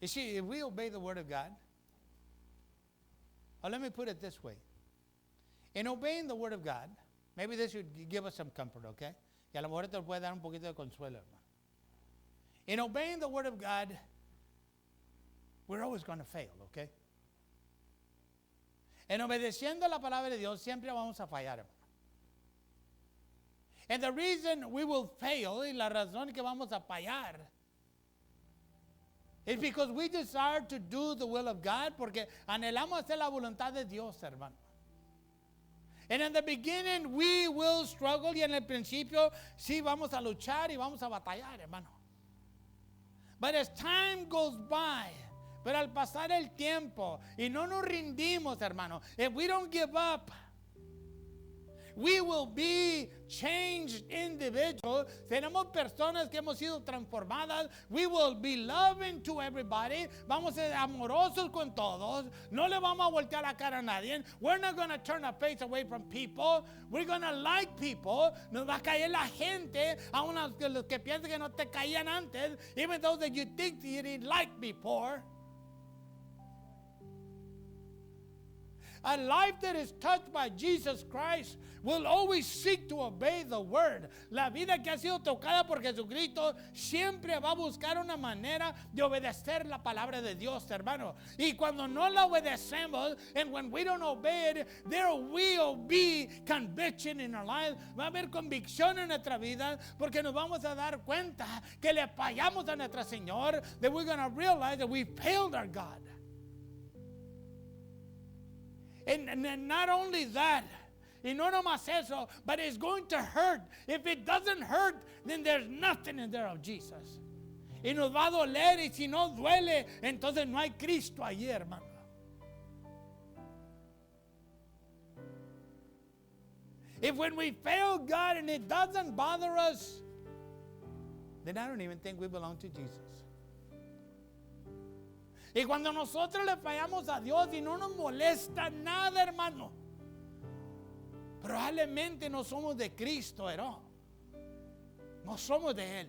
You see, if we obey the Word of God, or let me put it this way. In obeying the Word of God, maybe this should give us some comfort, okay? Y a lo mejor esto puede dar un poquito de consuelo, hermano. In obeying the Word of God, we're always going to fail, okay? En obedeciendo la palabra de Dios, siempre vamos a fallar, hermano. And the reason we will fail, y la razón que vamos a fallar, it's because we desire to do the will of God, porque anhelamos hacer la voluntad de Dios, hermano. And in the beginning we will struggle, y en el principio sí vamos a luchar y vamos a batallar, hermano. But as time goes by, pero al pasar el tiempo y no nos rindimos, hermano, if we don't give up, we will be changed individuals. Tenemos personas que hemos sido transformadas. We will be loving to everybody. Vamos a ser amorosos con todos. No le vamos a voltear la cara a nadie. We're not going to turn our face away from people. We're going to like people. Nos va a caer la gente, aun los que piensan que no te caían antes, even those that you think you didn't like before. A life that is touched by Jesus Christ will always seek to obey the word. La vida que ha sido tocada por Jesucristo siempre va a buscar una manera de obedecer la palabra de Dios, hermano. Y cuando no la obedecemos, and when we don't obey it, there will be conviction in our lives. Va a haber convicción en nuestra vida porque nos vamos a dar cuenta que le fallamos a nuestro Señor, that we're going to realize that we failed our God. And not only that, y no nomás eso, but it's going to hurt. If it doesn't hurt, then there's nothing in there of Jesus. Y nos va a doler, y si no duele, entonces no hay Cristo allí, hermano. If when we fail God and it doesn't bother us, then I don't even think we belong to Jesus. Y cuando nosotros le fallamos a Dios y no nos molesta nada, hermano, probablemente no somos de Cristo, ¿no? No somos de Él.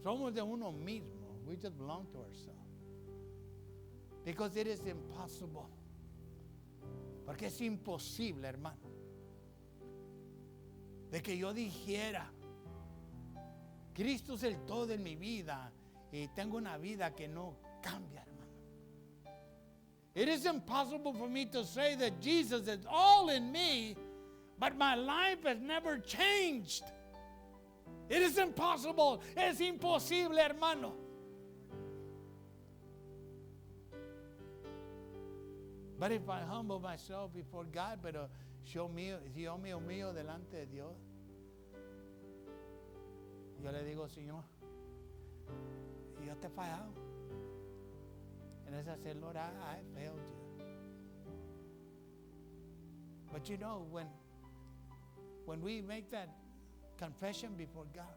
Somos de uno mismo. We just belong to ourselves. Because it is impossible. Porque es imposible, hermano, de que yo dijera, Cristo es el todo en mi vida, y tengo una vida que no cambia, hermano. It is impossible for me to say that Jesus is all in me, but my life has never changed. It is impossible. Es imposible, hermano. But if I humble myself before God, pero si yo me humillo delante de Dios, yo le digo, Señor, yo te he fallado. And as I said, Lord, I failed you. But you know, when we make that confession before God,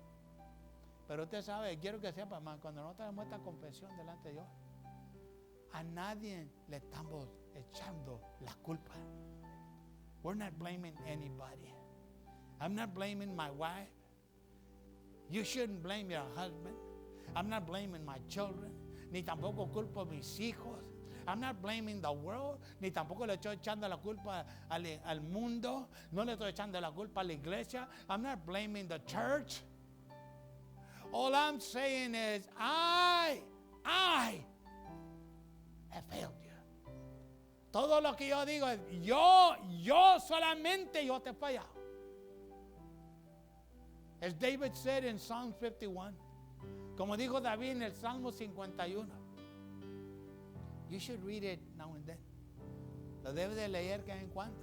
pero usted sabe, quiero que sepa más, cuando nosotros hacemos esta confesión delante de Dios, a nadie le estamos echando la culpa. We're not blaming anybody. I'm not blaming my wife. You shouldn't blame your husband. I'm not blaming my children, ni tampoco culpo a mis hijos. I'm not blaming the world, ni tampoco le estoy echando la culpa al mundo. No le estoy echando la culpa a la iglesia. I'm not blaming the church. All I'm saying is, I have failed you. Todo lo que yo digo es, yo solamente yo te he fallado. As David said in Psalm 51, como dijo David en el Salmo 51, you should read it now and then. Lo debes de leer cada en cuando.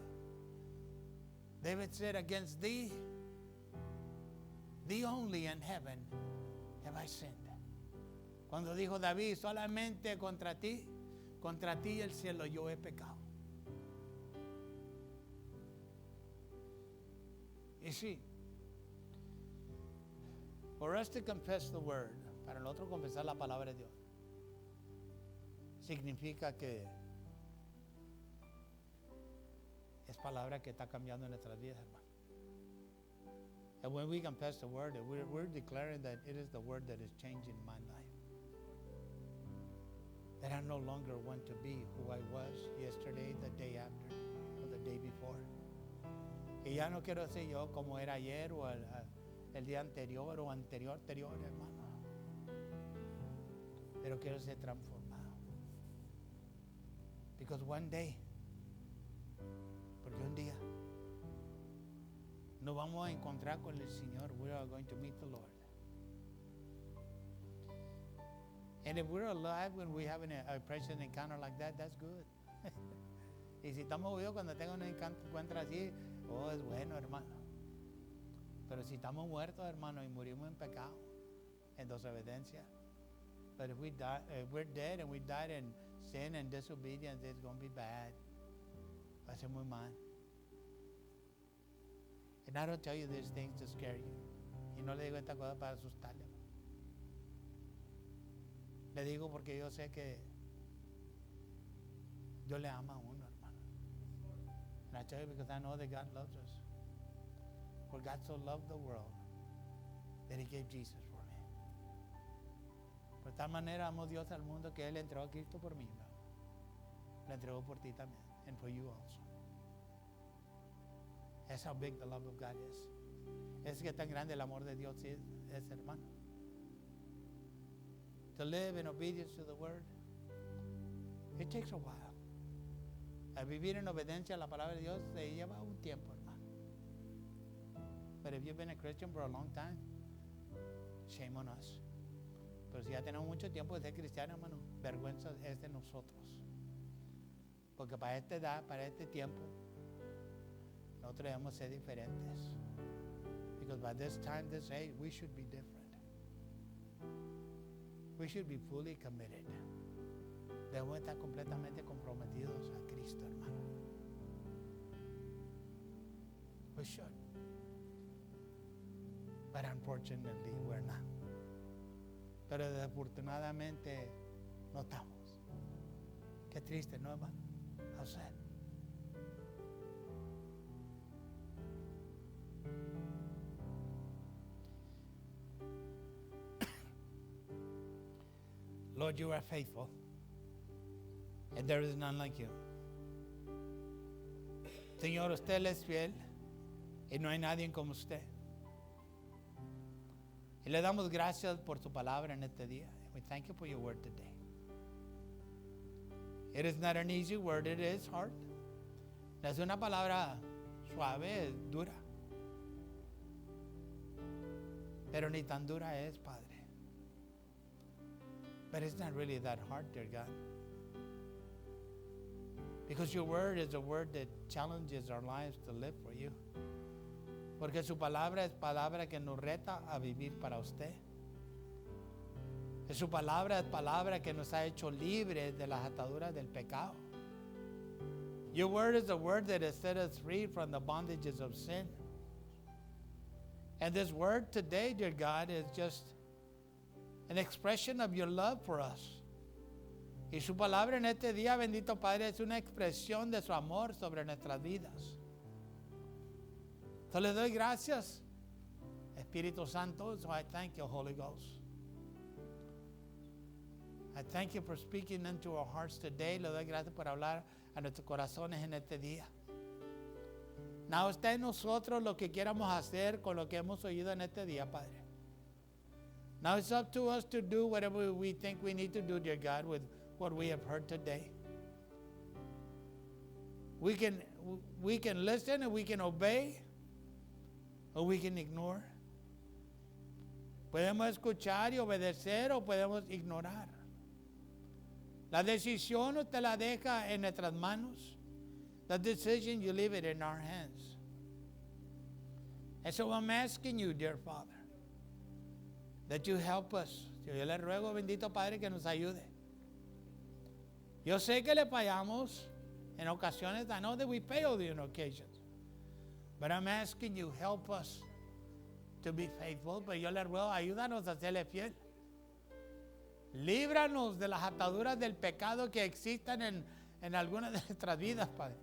David said, against thee only in heaven have I sinned. Cuando dijo David, solamente contra ti y el cielo yo he pecado. You see, for us to confess the word, para nosotros confesar la palabra de Dios, significa que es palabra que está cambiando en nuestras vidas, hermano. And when we confess the word, we're declaring that it is the word that is changing my life. That I no longer want to be who I was yesterday, the day after, or the day before. Y ya no quiero ser yo como era ayer o el día anterior o anterior, hermano. Pero quiero ser transformado. Because one day, porque un día nos vamos a encontrar con el Señor. We are going to meet the Lord. And if we're alive when we're having a precious encounter like that, that's good. Y si estamos vivos cuando tengo un encuentro así, es bueno, hermano. Pero si estamos muertos, hermano, y morimos en pecado, en desobediencia. But if we're dead and we died in sin and disobedience, it's going to be bad. Va a hace muy mal. And I don't tell you these things to scare you. Y no le digo esta cosa para asustarle. Le digo porque yo sé que Dios le ama a uno, hermano. And I tell you because I know that God loves us. For God so loved the world that He gave Jesus for me. Por tal manera amó Dios al mundo que Él entregó a Cristo por mí, hermano. Lo entregó por ti también. And for you also. That's how big the love of God is. Es que tan grande el amor de Dios es, hermano. To live in obedience to the word, it takes a while. A vivir en obediencia a la palabra de Dios se lleva un tiempo, hermano. But if you've been a Christian for a long time, shame on us. Pero si ya tenemos mucho tiempo de ser cristianos, hermano, vergüenza es de nosotros. Porque para esta edad, para este tiempo, nosotros debemos ser diferentes. Because by this time, this age, we should be different. We should be fully committed. Debemos estar completamente comprometidos a Cristo, hermano. We should. But unfortunately, we're not. Pero desafortunadamente no estamos. Qué triste, ¿no, hermano? How sad. Lord, you are faithful, and there is none like you. Señor, usted es fiel, y no hay nadie como usted. Y le damos gracias por su palabra en este día. We thank you for your word today. It is not an easy word, it is hard. No es una palabra suave, es dura. Pero ni tan dura es, Padre. But it's not really that hard, dear God. Because your word is a word that challenges our lives to live for you. Porque su palabra es palabra que nos reta a vivir para usted. Su palabra es palabra que nos ha hecho libres de las ataduras del pecado. Your word is a word that has set us free from the bondages of sin. And this word today, dear God, is just an expression of your love for us. Y su palabra en este día, bendito Padre, es una expresión de su amor sobre nuestras vidas. So le doy gracias, Espíritu Santo. So I thank you, Holy Ghost. I thank you for speaking into our hearts today. Le doy gracias por hablar a nuestros corazones en este día. Now está en nosotros lo que queramos hacer con lo que hemos oído en este día, Padre. Now it's up to us to do whatever we think we need to do, dear God, with what we have heard today. We can listen and we can obey, or we can ignore. Podemos escuchar y obedecer o podemos ignorar. La decisión usted la deja en nuestras manos. The decision, you leave it in our hands. And so I'm asking you, dear Father, that you help us. Yo le ruego, bendito Padre, que nos ayude. Yo sé que le fallamos en ocasiones. I know that we fail on occasions. But I'm asking you, help us to be faithful. Pero yo le ruego, ayúdanos a serle fiel. Líbranos de las ataduras del pecado que existan en algunas de nuestras vidas, Padre.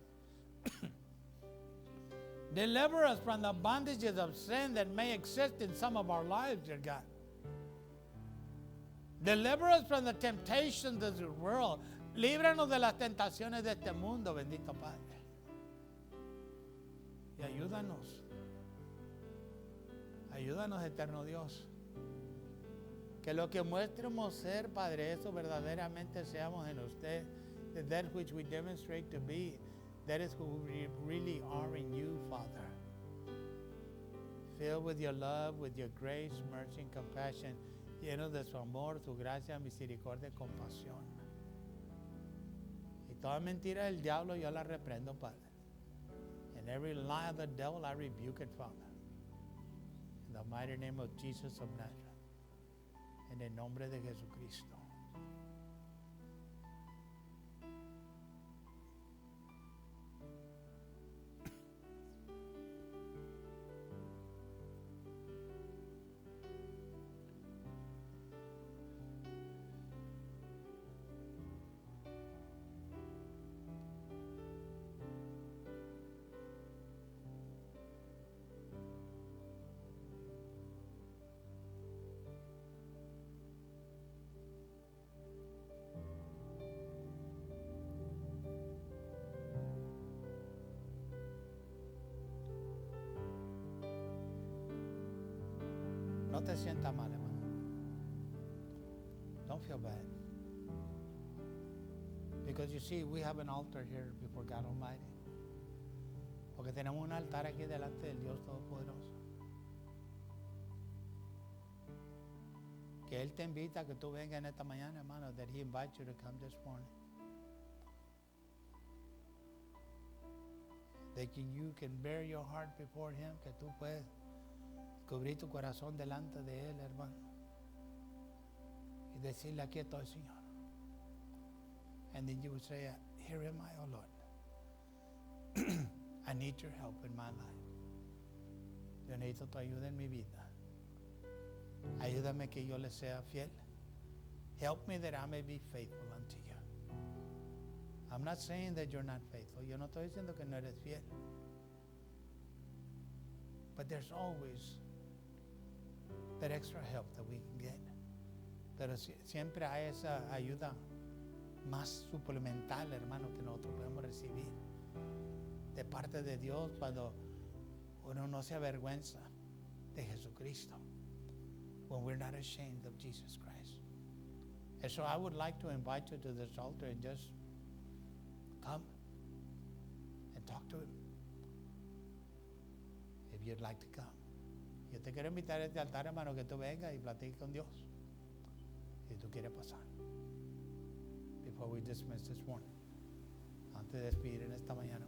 Deliver us from the bondages of sin that may exist in some of our lives, dear God. Deliver us from the temptations of this world. Líbranos de las tentaciones de este mundo, bendito Padre. Y ayúdanos. Ayúdanos, eterno Dios. Que lo que muestremos ser, Padre, eso verdaderamente seamos en usted. That which we demonstrate to be, that is who we really are in you, Father. Filled with your love, with your grace, mercy, and compassion. Llenos de su amor, su gracia, misericordia y compasión. Y toda mentira del diablo yo la reprendo, Padre. And every lie of the devil I rebuke it, Father. In the mighty name of Jesus of Nazareth. En el nombre de Jesucristo. No te sientas mal, hermano. Don't feel bad. Because you see, we have an altar here before God Almighty. Porque tenemos un altar aquí delante del Dios Todopoderoso. Que Él te invita a que tú vengas en esta mañana, hermano. That He invites you to come this morning. That you can bear your heart before Him. Que tú puedes cubrir tu corazón delante de Él, hermano. Y decirle, aquí estoy, Señor. And then you would say, here am I, oh Lord. I need your help in my life. Yo necesito tu ayuda en mi vida. Ayúdame que yo le sea fiel. Help me that I may be faithful unto you. I'm not saying that you're not faithful. Yo no estoy diciendo que no eres fiel. But there's always that extra help that we can get. Pero siempre hay esa ayuda más suplemental, hermano, que nosotros podemos recibir de parte de Dios cuando uno no se avergüenza de Jesucristo. When we're not ashamed of Jesus Christ. And so I would like to invite you to this altar and just come and talk to Him. If you'd like to come. Yo te quiero invitar a este altar, hermano, que tú vengas y platiques con Dios. Si tú quieres pasar. Before we dismiss this morning. Antes de despedir en esta mañana.